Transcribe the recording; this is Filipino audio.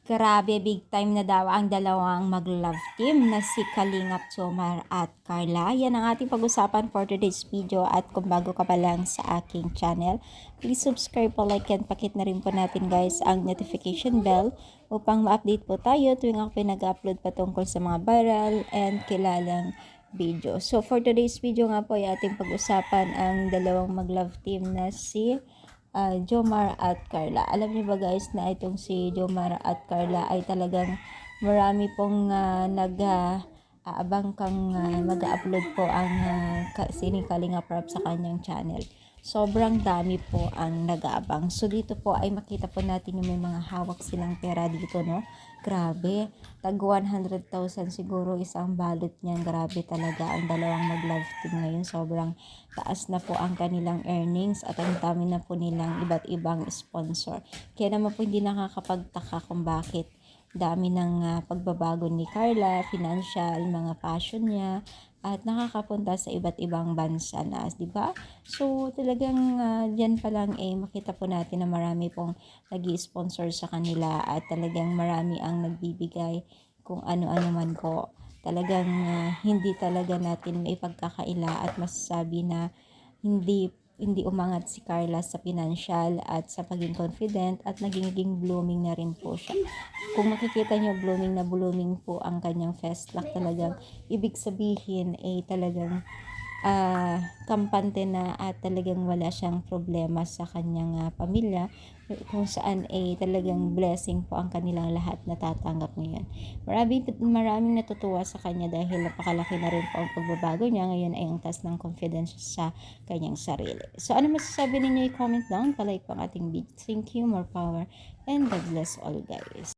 Grabe, big time na daw ang dalawang mag-love team na si Kalingap Jomar at Carla. Yan ang ating pag-usapan for today's video, at kung bago ka pa lang sa aking channel, please subscribe po, like and pakit na rin po natin guys ang notification bell upang ma-update po tayo tuwing ako pinag-upload patungkol sa mga viral and kilalang video. So for today's video nga po ay ating pag-usapan ang dalawang mag-love team na si Jomar at Carla. Alam niyo ba guys na itong si Jomar at Carla ay talagang marami pong aabang kang mag-upload po ang sini Kalinga Prab sa kanyang channel. Sobrang dami po ang nag-aabang. So dito po ay makita po natin yung may mga hawak silang pera dito, no? Grabe, tag 100,000 siguro isang balot niyan. Grabe talaga ang dalawang mag-love team ngayon. Sobrang taas na po ang kanilang earnings at ang dami na po nilang iba't ibang sponsor. Kaya naman po hindi nakakapagtaka kung bakit dami ng pagbabago ni Carla, financial, mga passion niya, at nakakapunta sa iba't ibang bansa na, di ba? So talagang diyan pa lang makita po natin na marami pong nag-i-sponsor sa kanila at talagang marami ang nagbibigay kung ano-ano man po. Talagang hindi talaga natin may pagkakaila at masasabi na hindi umangat si Carla sa financial at sa pagiging confident, at naging blooming na rin po siya. Kung makikita nyo, blooming na blooming po ang kanyang festlock. Talagang ibig sabihin talagang kampante na at talagang wala siyang problema sa kanyang pamilya, kung saan talagang blessing po ang kanilang lahat na tatanggap ngayon. Maraming natutuwa sa kanya dahil napakalaki na rin po ang pagbabago niya. Ngayon ay ang taas ng confidence sa kanyang sarili. So ano masasabi ninyo? I-comment down, palike po ang ating video. Thank you, more power, and God bless all guys.